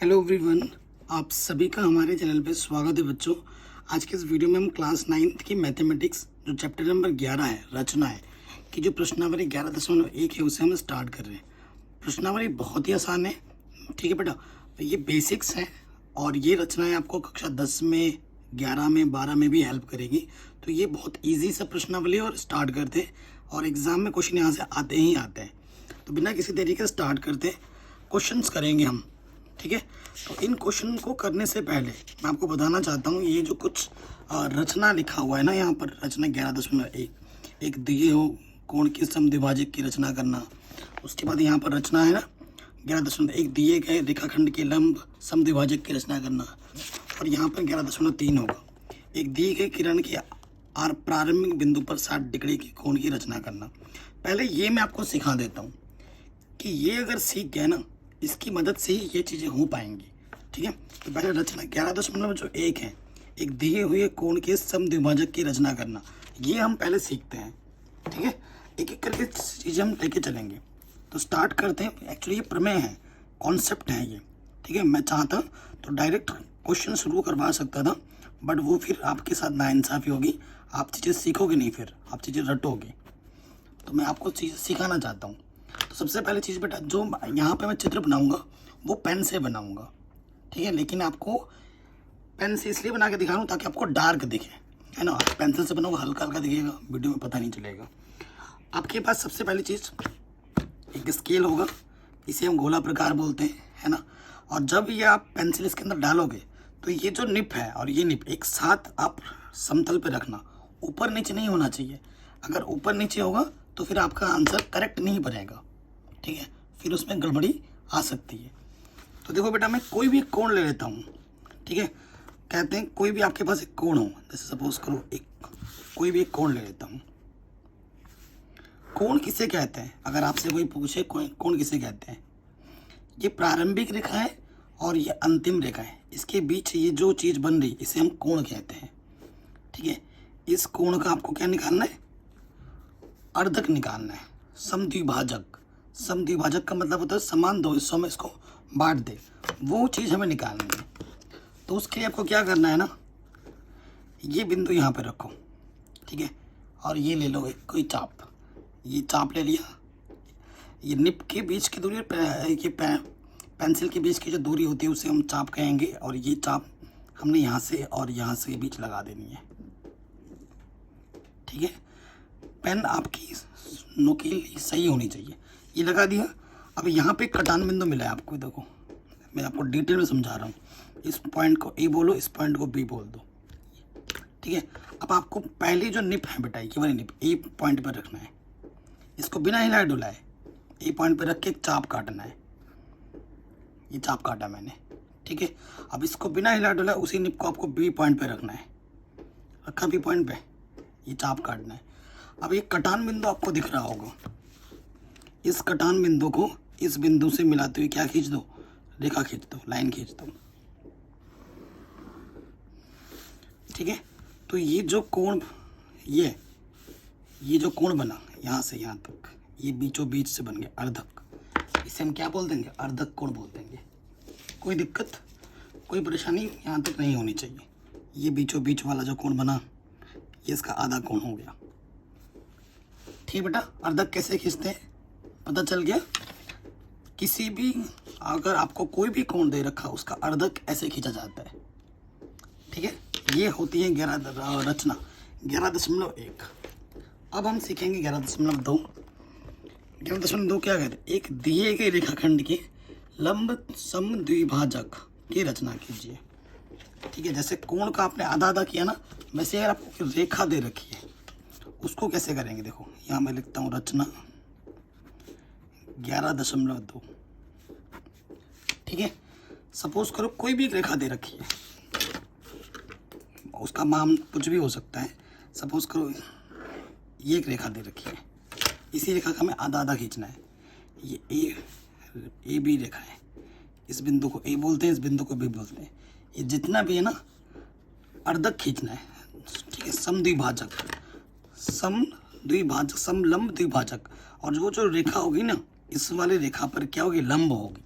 Hello everyone, आप सभी का हमारे चैनल पे स्वागत है बच्चों। आज के इस वीडियो में हम क्लास 9th की मैथमेटिक्स जो चैप्टर नंबर 11 है, रचना है, कि जो प्रश्नावली 11.1 है उसे हम स्टार्ट कर रहे हैं। प्रश्नावली बहुत ही आसान है, ठीक है बेटा। तो ये बेसिक्स है और ये रचनाएं आपको कक्षा 10 में, 11 में, 12 में भी हेल्प करेगी। तो ये बहुत ईजी सा प्रश्नावली और स्टार्ट करते हैं और एग्ज़ाम में क्वेश्चन यहाँ से आते ही आते हैं। तो बिना किसी तरीके से स्टार्ट करते क्वेश्चंस करेंगे हम, ठीक है। तो इन क्वेश्चन को करने से पहले मैं आपको बताना चाहता हूँ, ये जो कुछ रचना लिखा हुआ है ना, यहाँ पर रचना 11.1, एक दिए हो कोण की समद्विभाजक की रचना करना। उसके बाद यहाँ पर रचना है ना 11.1, दिए गए रेखाखंड के लंब समद्विभाजक की रचना करना। और यहाँ पर 11.3 होगा, एक दिए गए किरण के प्रारंभिक बिंदु पर 60 डिग्री के कोण की रचना करना। पहले ये मैं आपको सिखा देता हूँ कि ये अगर सीख गए ना, इसकी मदद से ही ये चीज़ें हो पाएंगी, ठीक है। तो पहले रचना 11.1 है, एक दिए हुए कोण के समद्विभाजक की रचना करना। ये हम पहले सीखते हैं, ठीक है। एक एक करके चीज़ें हम लेके चलेंगे। तो स्टार्ट करते हैं। एक्चुअली ये प्रमेय है, कॉन्सेप्ट है ये, ठीक है। मैं चाहता तो डायरेक्ट क्वेश्चन शुरू करवा सकता था, बट वो फिर आपके साथ नाइंसाफ़ी होगी। आप चीज़ें सीखोगे नहीं, फिर आप चीज़ें रटोगे। तो मैं आपको चीज़ें सिखाना चाहता हूँ। तो सबसे पहले चीज़ बेटा, जो यहाँ पे मैं चित्र बनाऊंगा वो पेन से बनाऊंगा, ठीक है। लेकिन आपको पेन से इसलिए बना के दिखा रहा हूँ ताकि आपको डार्क दिखे, है ना। पेंसिल से बनाऊंगा हल्का हल्का दिखेगा, वीडियो में पता नहीं चलेगा। आपके पास सबसे पहली चीज़ एक स्केल होगा, इसे हम गोला प्रकार बोलते हैं, है ना। और जब ये आप पेंसिल इसके अंदर डालोगे तो ये जो निप है और ये निप एक साथ आप समतल पे रखना, ऊपर नीचे नहीं होना चाहिए। अगर ऊपर नीचे होगा तो फिर आपका आंसर करेक्ट नहीं बनेगा, ठीक है। फिर उसमें गड़बड़ी आ सकती है। तो देखो बेटा, मैं कोई भी कोण ले लेता हूँ, ठीक है। कहते हैं कोई भी आपके पास एक कोण हो, जैसे सपोज करो कोई भी एक कोण ले लेता हूँ। कोण किसे कहते हैं? अगर आपसे कोई पूछे कोण किसे कहते हैं, ये प्रारंभिक रेखा है और ये अंतिम रेखा है, इसके बीच ये जो चीज़ बन रही इसे हम कोण कहते हैं, ठीक है। इस कोण का आपको क्या निकालना है? अर्धक निकालना है, समद्विभाजक। समद्विभाजक का मतलब होता है समान दो हिस्सों में इसको बांट दे, वो चीज़ हमें निकालनी है। तो उसके लिए आपको क्या करना है ना, ये बिंदु यहाँ पे रखो, ठीक है। और ये ले लो कोई चाप, ये चाप ले लिया। ये निप के बीच की दूरी, ये पेंसिल के बीच की जो दूरी होती है उसे हम चाप कहेंगे। और ये चाप हमने यहाँ से और यहाँ से बीच लगा देनी है, ठीक है। पेन आपकी नोकील सही होनी चाहिए, ये लगा दिया। अब यहाँ पे कटान बिंदु मिला है आपको, देखो मैं आपको डिटेल में समझा रहा हूँ। इस पॉइंट को ए बोलो, इस पॉइंट को बी बोल दो, ठीक है। अब आपको पहली जो निप है बेटा, ये वाली निप ए पॉइंट पर रखना है, इसको बिना हिलाए डुलाए ए पॉइंट पर रख के चाप काटना है। ये चाप काटा मैंने, ठीक है। अब इसको बिना हिलाए डुलाए उसी निप को आपको बी पॉइंट पर रखना है, रखा बी पॉइंट पे, ये चाप काटना है। अब ये कटान बिंदु आपको दिख रहा होगा, इस कटान बिंदु को इस बिंदु से मिलाते हुए क्या खींच दो? रेखा खींच दो, लाइन खींच दो, ठीक है। तो ये जो कोण, ये जो कोण बना यहाँ से यहाँ तक, ये बीचों बीच से बन गया अर्धक, इसे हम क्या बोल देंगे? अर्धक कोण बोल देंगे। कोई दिक्कत, कोई परेशानी यहाँ तक नहीं होनी चाहिए। ये बीचों बीच वाला जो कोण बना, ये इसका आधा कोण हो गया, ठीक है बेटा। अर्धक कैसे खींचते हैं पता चल गया। किसी भी, अगर आपको कोई भी कोण दे रखा उसका अर्धक ऐसे खींचा जाता है, ठीक है। ये होती है रचना 11.1। अब हम सीखेंगे 11.2। 11.2 क्या कहते हैं? एक दिए गए रेखाखंड के लंब समद्विभाजक की रचना कीजिए, ठीक है। जैसे कोण का आपने आधा आधा किया ना, वैसे अगर आपको रेखा दे रखी है उसको कैसे करेंगे? देखो यहाँ मैं लिखता हूँ रचना 11.2, ठीक है। सपोज करो कोई भी एक रेखा दे रखी है, उसका मान कुछ भी हो सकता है। सपोज करो ये एक रेखा दे रखी है, इसी रेखा का हमें आधा आधा खींचना है। ये ए बी रेखा है, इस बिंदु को ए बोलते हैं, इस बिंदु को बी बोलते हैं। ये जितना भी है ना, अर्धक खींचना है, ठीक है। समद्विभाजक, समलंब द्विभाजक। और वो जो रेखा होगी ना, इस वाली रेखा पर क्या होगी? लंब होगी,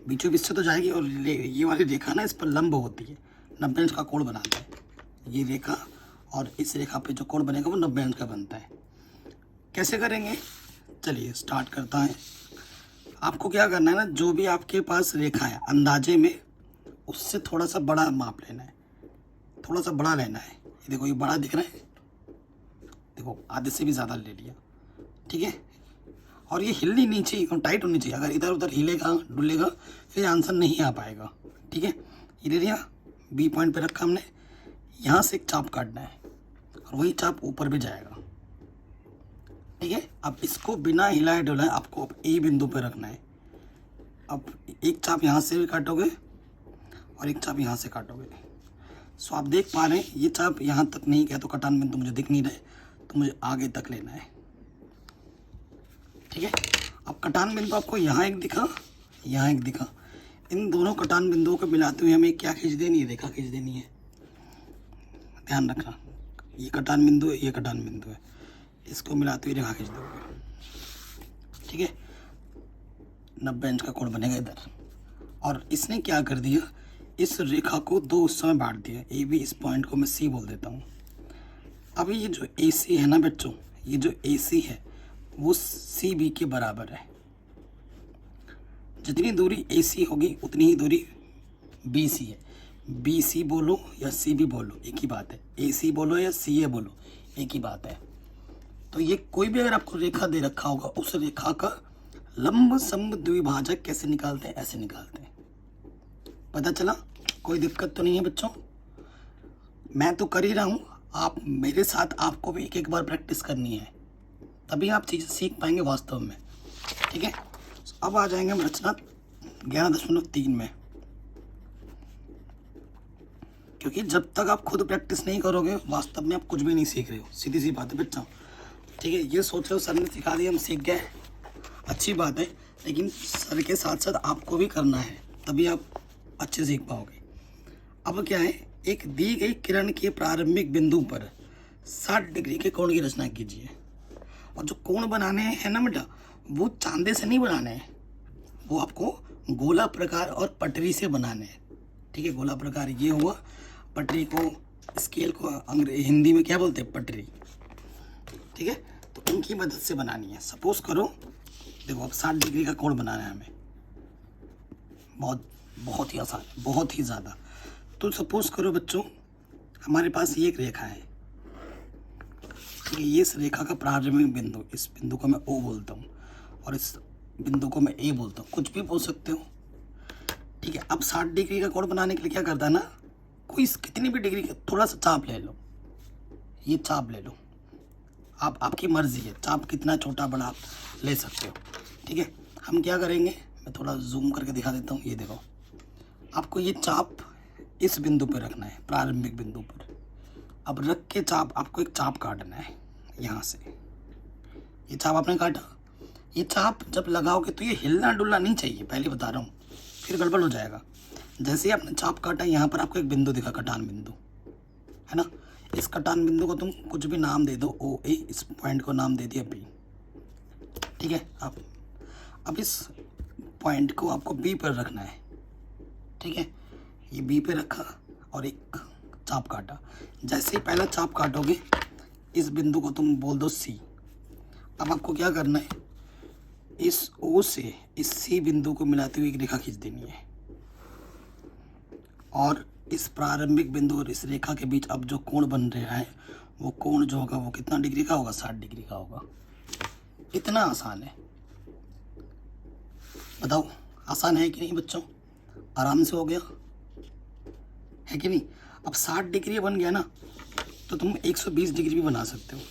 बीचों बीच से तो जाएगी और ये वाली रेखा ना इस पर लंब होती है, 90 अंश का कोण बनाता है। ये रेखा और इस रेखा पे जो कोण बनेगा वो 90 अंश का बनता है। कैसे करेंगे, चलिए स्टार्ट करता है। आपको क्या करना है ना, जो भी आपके पास रेखा है अंदाजे में उससे थोड़ा सा बड़ा माप लेना है, थोड़ा सा बड़ा लेना है। ये देखो ये बड़ा दिख रहा है, देखो आधे से भी ज़्यादा ले लिया, ठीक है। और ये हिलनी नहीं चाहिए, टाइट होनी चाहिए। अगर इधर उधर हिलेगा डुलेगा फिर आंसर नहीं आ पाएगा, ठीक है। ये ले लिया, बी पॉइंट पे रखा हमने, यहाँ से एक चाप काटना है और वही चाप ऊपर भी जाएगा, ठीक है। अब इसको बिना हिलाए डुलाए आपको ए बिंदु पे रखना है। अब एक चाप यहाँ से भी काटोगे और एक चाप यहाँ से काटोगे। सो आप देख पा रहे हैं ये चाप यहाँ तक नहीं गया तो कटान बिंदु मुझे दिख नहीं रहे, तो मुझे आगे तक लेना है, ठीक है। अब कटान बिंदु आपको यहाँ एक दिखा, यहाँ एक दिखा, इन दोनों कटान बिंदुओं को मिलाते हुए हमें क्या खींच देनी है, रेखा खींच देनी है। ध्यान रखना, ये कटान बिंदु है, ये कटान बिंदु है, इसको मिलाते हुए रेखा खींच दोगे, ठीक है। 90 अंश का कोण बनेगा इधर। और इसने क्या कर दिया, इस रेखा को दो हिस्सों में बांट दिया। ए बी, इस पॉइंट को मैं सी बोल देता हूँ। अभी ये जो ए सी है ना बच्चों, ये जो ए सी है वो सी बी के बराबर है। जितनी दूरी ए सी होगी उतनी ही दूरी बी सी है। बी सी बोलो या सी बी बोलो एक ही बात है, ए सी बोलो या सी ए बोलो एक ही बात है। तो ये कोई भी अगर आपको रेखा दे रखा होगा, उस रेखा का लंब समद्विभाजक द्विभाजक कैसे निकालते हैं, ऐसे निकालते हैं। पता चला, कोई दिक्कत तो नहीं है बच्चों। मैं तो कर ही रहा हूँ, आप मेरे साथ आपको भी एक एक बार प्रैक्टिस करनी है, तभी आप चीज़ें सीख पाएंगे वास्तव में, ठीक है। अब आ जाएंगे हम रचना 11.3 में, क्योंकि जब तक आप खुद प्रैक्टिस नहीं करोगे वास्तव में आप कुछ भी नहीं सीख रहे हो, सीधी सी बात है बच्चों, ठीक है। ये सोच रहे हो सर ने सिखा दिया हम सीख गए, अच्छी बात है, लेकिन सर के साथ साथ आपको भी करना है, तभी आप अच्छे सीख पाओगे। अब क्या है, एक दी गई किरण के प्रारंभिक बिंदु पर 60 डिग्री के कोण की रचना कीजिए। और जो कोण बनाने हैं ना बेटा, वो चांदे से नहीं बनाने हैं, वो आपको गोला प्रकार और पटरी से बनाने हैं, ठीक है। गोला प्रकार ये हुआ, पटरी को, स्केल को हिंदी में क्या बोलते हैं, पटरी, ठीक है। तो इनकी मदद से बनानी है। सपोज करो, देखो अब 60 डिग्री का कोण बनाना है हमें, बहुत ही आसान है, बहुत ही ज़्यादा। तो सपोज करो बच्चों, हमारे पास ये एक रेखा है, ठीक है। ये इस रेखा का प्रारंभिक बिंदु, इस बिंदु को मैं ओ बोलता हूँ और इस बिंदु को मैं ए बोलता हूँ, कुछ भी बोल सकते हो, ठीक है। अब 60 डिग्री का कोण बनाने के लिए क्या करता है ना, कोई कितनी भी डिग्री का थोड़ा सा चाप ले लो, ये चाप ले लो, आपकी मर्जी है, चाप कितना छोटा बड़ा आप ले सकते हो, ठीक है। हम क्या करेंगे, मैं थोड़ा जूम करके दिखा देता हूँ। ये देखो, आपको ये चाप इस बिंदु पर रखना है, प्रारंभिक बिंदु पर। अब रख के चाप, आपको एक चाप काटना है यहाँ से, ये चाप आपने काटा। ये चाप जब लगाओगे तो ये हिलना डुलना नहीं चाहिए, पहले बता रहा हूँ, फिर गड़बड़ हो जाएगा। जैसे ही आपने चाप काटा, यहाँ पर आपको एक बिंदु दिखा, कटान बिंदु, है ना। इस कटान बिंदु को तुम कुछ भी नाम दे दो, ओ ए, इस पॉइंट को नाम दे दिया बी, ठीक है। अब इस पॉइंट को आपको बी पर रखना है, ठीक है। ये बी पे रखा और एक चाप काटा। जैसे ही पहला चाप काटोगे, इस बिंदु को तुम बोल दो सी। अब आपको क्या करना है, इस ओ से इस सी बिंदु को मिलाते हुए एक रेखा खींच देनी है, और इस प्रारंभिक बिंदु और इस रेखा के बीच अब जो कोण बन रहा है, वो कोण जो होगा वो कितना डिग्री का होगा, 60 डिग्री का होगा। इतना आसान है, बताओ आसान है कि नहीं बच्चों, आराम से हो गया है कि नहीं। अब 60 डिग्री बन गया ना, तो तुम 120 डिग्री भी बना सकते हो।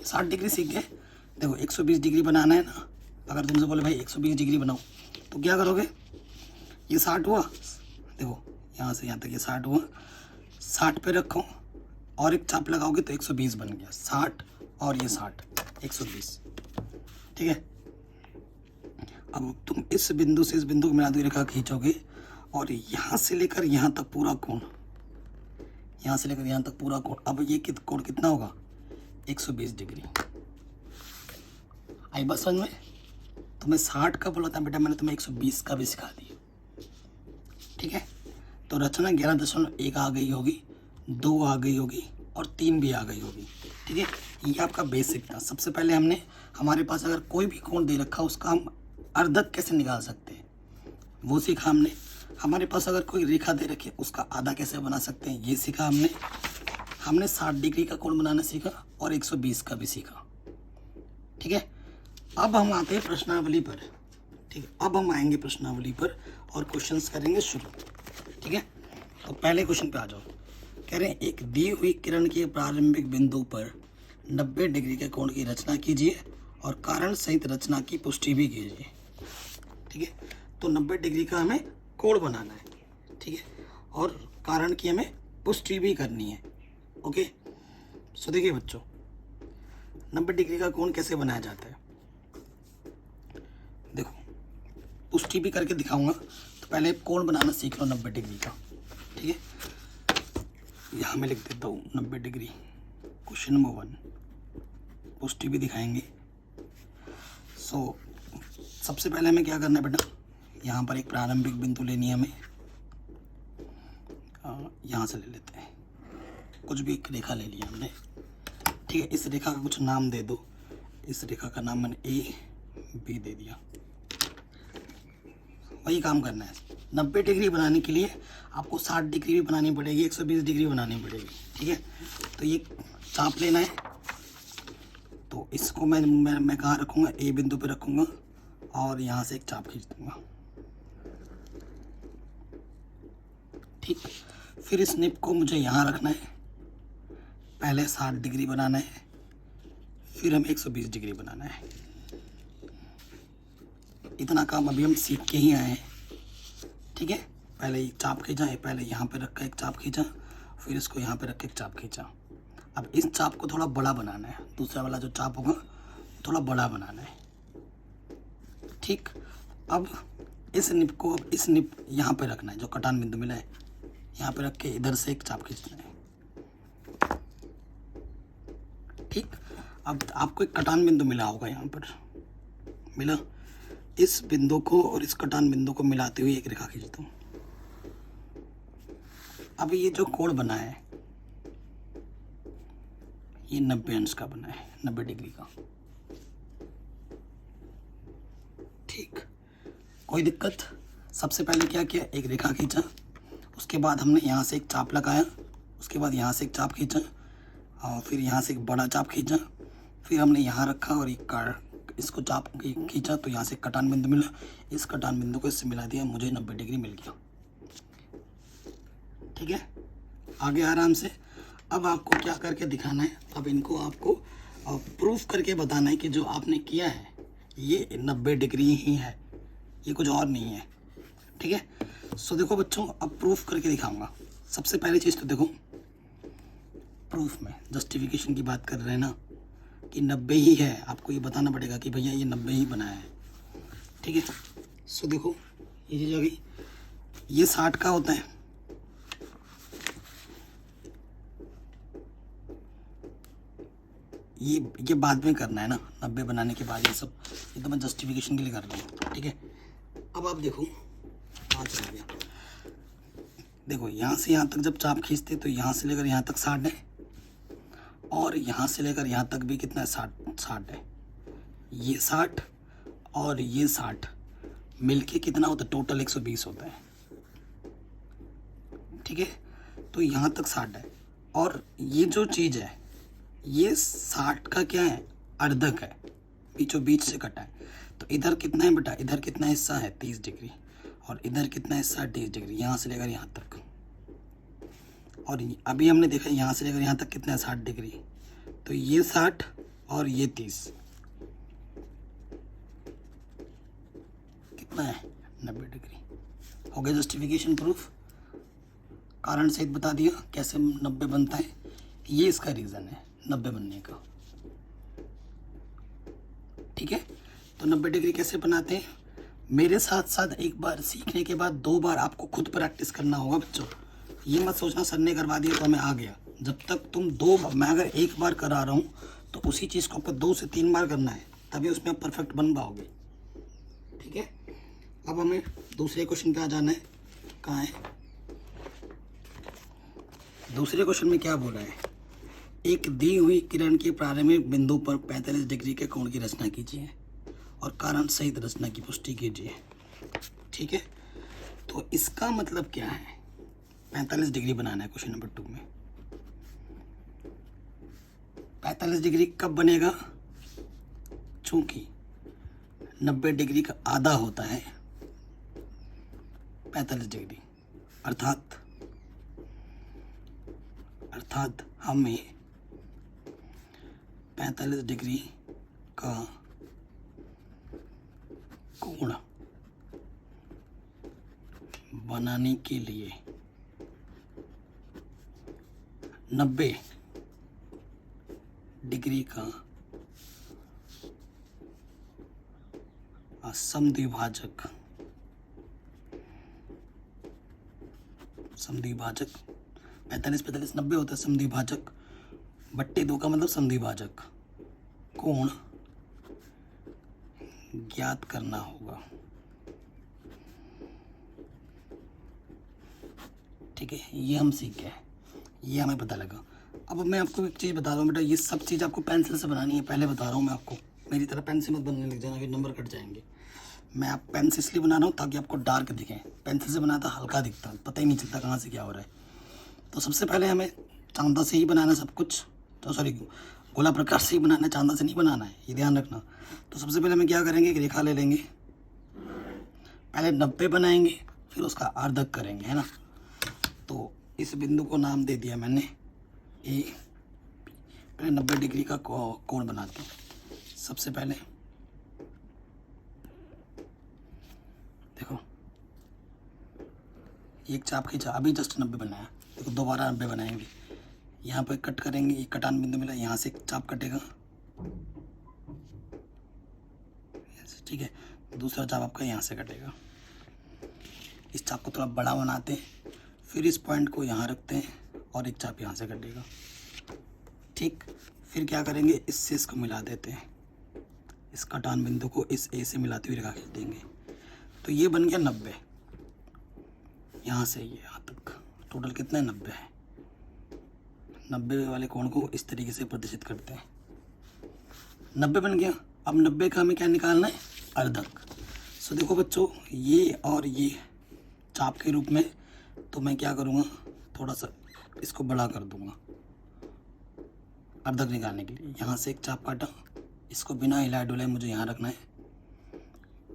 60 डिग्री सीख गए, देखो 120 डिग्री बनाना है ना। अगर तुमसे बोले भाई 120 डिग्री बनाओ, तो क्या करोगे, ये 60 हुआ, देखो यहाँ से यहाँ तक ये 60 हुआ, 60 पे रखो और एक चाप लगाओगे तो 120 बन गया। 60 और ये 60, 120, ठीक है। अब तुम इस बिंदु से इस बिंदु को मिला दो, रेखा खींचोगे और यहाँ से लेकर यहाँ तक पूरा कोण, यहाँ से लेकर यहाँ तक पूरा कोण। अब ये कोण कितना होगा, 120 डिग्री। आई बात समझ में। तुम्हें 60 का बोला था बेटा, मैंने तुम्हें 120 का भी सिखा दिया, ठीक है। तो रचना 11.1 आ गई होगी, 2 आ गई होगी और 3 भी आ गई होगी। ठीक है, ये आपका बेसिक था। सबसे पहले हमने, हमारे पास अगर कोई भी कोण दे रखा उसका हम अर्धक कैसे निकाल सकते हैं वो सीखा हमने। हमारे पास अगर कोई रेखा दे रखी है उसका आधा कैसे बना सकते हैं ये सीखा हमने। हमने 60 डिग्री का कोण बनाना सीखा और 120 का भी सीखा। ठीक है, अब हम आते हैं प्रश्नावली पर। ठीक है, अब हम आएंगे प्रश्नावली पर और क्वेश्चंस करेंगे शुरू। ठीक है, तो पहले क्वेश्चन पे आ जाओ। कह रहे हैं एक दी हुई किरण के प्रारंभिक बिंदु पर 90 डिग्री के कोण की रचना कीजिए और कारण सहित रचना की पुष्टि भी कीजिए। ठीक है, तो 90 डिग्री का हमें कोण बनाना है। ठीक है, और कारण की हमें पुष्टि भी करनी है। ओके, सो देखिए बच्चों, 90 डिग्री का कोण कैसे बनाया जाता है, देखो पुष्टि भी करके दिखाऊंगा। तो पहले कोण बनाना सीख लो 90 डिग्री का। ठीक है, यहाँ मैं लिख देता हूँ 90 डिग्री। क्वेश्चन नंबर 1, पुष्टि भी दिखाएंगे। सो सबसे पहले हमें क्या करना है बेटा, यहाँ पर एक प्रारंभिक बिंदु लेनी है हमें। यहाँ से ले लेते हैं, कुछ भी एक रेखा ले लिया हमने। ठीक है, इस रेखा का कुछ नाम दे दो। इस रेखा का नाम मैंने ए बी दे दिया। वही काम करना है। 90 डिग्री बनाने के लिए आपको 60 डिग्री भी बनानी पड़ेगी, 120 डिग्री बनानी पड़ेगी। ठीक है, तो ये चाप लेना है। तो इसको मैं कहाँ रखूँगा, ए बिंदु पे रखूँगा और यहाँ से एक चाप खींच दूँगा। ठीक, फिर इस निप को मुझे यहाँ रखना है। पहले 60 डिग्री बनाना है, फिर हमें 120 डिग्री बनाना है। इतना काम अभी हम सीख के ही आए हैं। ठीक है, पहले एक चाप खींचा है, पहले यहाँ पे रख कर एक चाप खींचा, फिर इसको यहाँ पे रख के एक चाप खींचा। अब इस चाप को थोड़ा बड़ा बनाना है, दूसरा वाला जो चाप होगा थोड़ा बड़ा बनाना है। ठीक, अब इस निप को, अब इस निप यहाँ पे रखना है, जो कटान बिंदु मिला है यहाँ पे रख के इधर से एक चाप खींचना है। ठीक, अब आपको एक कटान बिंदु मिला होगा, यहाँ पर मिला। इस बिंदु को और इस कटान बिंदु को मिलाते हुए एक रेखा खींचता हूँ। अब ये जो कोण बना है ये 90 अंश का बना है, 90 डिग्री का। ठीक, कोई दिक्कत। सबसे पहले क्या किया, एक रेखा खींचा, उसके बाद हमने यहाँ से एक चाप लगाया, उसके बाद यहाँ से एक चाप खींचा और फिर यहाँ से एक बड़ा चाप खींचा, फिर हमने यहाँ रखा और इसको चाप खींचा तो यहाँ से कटान बिंदु मिला। इस कटान बिंदु को इससे मिला दिया, मुझे 90 डिग्री मिल गया। ठीक है, आगे आराम से। अब आपको क्या करके दिखाना है, अब इनको आपको प्रूफ करके बताना है कि जो आपने किया है ये 90 डिग्री ही है, ये कुछ और नहीं है। ठीक है, सो देखो बच्चों, अब प्रूफ करके दिखाऊंगा। सबसे पहली चीज़ तो देखो, प्रूफ में जस्टिफिकेशन की बात कर रहे हैं ना कि 90 ही है, आपको ये बताना पड़ेगा कि भैया ये 90 ही बनाया है। ठीक है, सो देखो ये चीज़ आ गई। ये 60 का होता है, ये बाद में करना है ना, 90 बनाने के बाद ये सब, ये तो मैं जस्टिफिकेशन के लिए कर रहा हूँ। ठीक है, अब आप देखो, आ चला गया। देखो यहाँ से यहाँ तक जब चाप खींचते तो यहाँ से लेकर यहाँ तक 60 है और यहाँ से लेकर यहाँ तक भी कितना है, 60 है। ये 60 और ये 60 मिलके कितना होता है, टोटल 120 होता है। ठीक है, तो यहाँ तक 60 है और ये जो चीज़ है ये 60 का क्या है, अर्धक है, बीचों बीच से कटा है। तो इधर कितना है बेटा, इधर कितना हिस्सा है 30 डिग्री और इधर कितना हिस्सा है 30 डिग्री, यहाँ से लेकर यहाँ तक। और अभी हमने देखा यहाँ से लेकर यहाँ तक कितना है 60 डिग्री, तो ये 60 और ये 30 कितना है 90 डिग्री। हो गया जस्टिफिकेशन प्रूफ, कारण सहित बता दिया कैसे 90 बनता है। ये इसका रीज़न है 90 बनने का। ठीक है, तो 90 डिग्री कैसे बनाते हैं, मेरे साथ साथ एक बार सीखने के बाद 2 बार आपको खुद प्रैक्टिस करना होगा बच्चों। ये मत सोचना सर ने करवा दिया तो हमें आ गया। जब तक तुम 2 बार, मैं अगर 1 बार करा रहा हूँ तो उसी चीज़ को आपको 2 से 3 बार करना है, तभी उसमें आप परफेक्ट बन पाओगे। ठीक है, अब हमें दूसरे क्वेश्चन पे आ जाना है। कहाँ है? दूसरे क्वेश्चन में क्या बोला है? एक दी हुई किरण के प्रारंभिक बिंदु पर 45 डिग्री के कोण की रचना कीजिए और कारण सहित रचना की पुष्टि कीजिए। ठीक है, तो इसका मतलब क्या है? 45 डिग्री बनाना है क्वेश्चन नंबर 2 में। 45 डिग्री कब बनेगा? चूंकि 90 डिग्री का आधा होता है 45 डिग्री, अर्थात हमें 45 डिग्री का कोण बनाने के लिए 90 डिग्री का समद्विभाजक 45 90 होता है समद्विभाजक, बट्टे 2 का मतलब समद्विभाजक कोण ज्ञात करना होगा। ठीक है, ये हम सीख गए, ये हमें पता लगा। अब मैं आपको एक चीज़ बता रहा हूँ बेटा, ये सब चीज़ आपको पेंसिल से बनानी है। पहले बता रहा हूँ मैं आपको, मेरी तरह पेंसिल मत बनने लग जाना, फिर नंबर कट जाएंगे। मैं आप पेंसिल इसलिए बना रहा हूँ ताकि आपको डार्क दिखे। पेंसिल से बनाता हल्का दिखता, पता ही नहीं चलता कहाँ से क्या हो रहा है। तो सबसे पहले हमें चांदा से ही बनाना सब कुछ, तो सॉरी गोला प्रकार से ही बनाना है, चांदा से नहीं बनाना है, ये ध्यान रखना। तो सबसे पहले हम क्या करेंगे, एक रेखा ले लेंगे, पहले 90 बनाएंगे, फिर उसका अर्धक करेंगे, है ना। तो इस बिंदु को नाम दे दिया मैंने ए। पहले 90 डिग्री का कोण बनाते हैं। सबसे पहले देखो, एक चाप खींचा, अभी जस्ट 90 बनाया, देखो दोबारा 90 बनाएंगे। यहाँ पर कट करेंगे, ये कटान बिंदु मिला, यहाँ से एक चाप कटेगा, ठीक है। दूसरा चाप आपका यहाँ से कटेगा। इस चाप को थोड़ा बड़ा बनाते हैं, फिर इस पॉइंट को यहाँ रखते हैं और एक चाप यहाँ से कटेगा, ठीक। फिर क्या करेंगे, इससे इसको मिला देते हैं, इस कटान बिंदु को इस ए से मिलाते हुए रेखा खींच देंगे। तो ये बन गया 90, यहाँ से ये यहाँ तक टोटल कितना है, 90 है। 90 वाले कोण को इस तरीके से प्रदर्शित करते हैं। 90 बन गया। अब 90 का हमें क्या निकालना है, अर्धक। सो देखो बच्चों, ये और ये चाप के रूप में, तो मैं क्या करूँगा, थोड़ा सा इसको बड़ा कर दूँगा अर्धक निकालने के लिए। यहाँ से एक चाप काटा, इसको बिना हिलाए डुलाए मुझे यहाँ रखना है,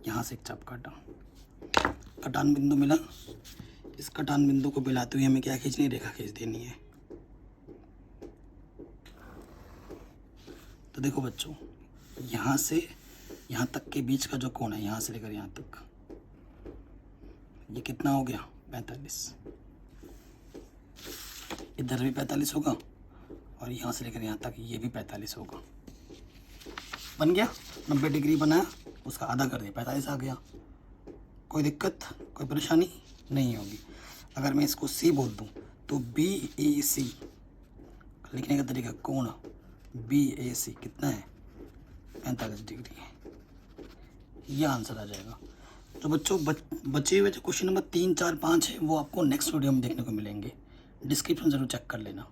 यहाँ से एक चाप काटा, कटान बिंदु मिला, इस कटान बिंदु को मिलाते हुए हमें क्या खींचनी है, रेखा खींच देनी है। तो देखो बच्चों, यहाँ से यहाँ तक के बीच का जो कोण है, यहाँ से लेकर यहाँ तक, ये कितना हो गया, 45। इधर भी 45 होगा और यहाँ से लेकर यहाँ तक ये भी 45 होगा। बन गया, 90 डिग्री बनाया, उसका आधा कर दिया, 45 आ गया। कोई दिक्कत, कोई परेशानी नहीं होगी। अगर मैं इसको सी बोल दूँ तो BAC लिखने का तरीका, कोण BAC कितना है, 45 डिग्री है। यह आंसर आ जाएगा। तो बच्चों बचे हुए जो क्वेश्चन नंबर 3, 4, 5 है वो आपको नेक्स्ट वीडियो में देखने को मिलेंगे। डिस्क्रिप्शन ज़रूर चेक कर लेना।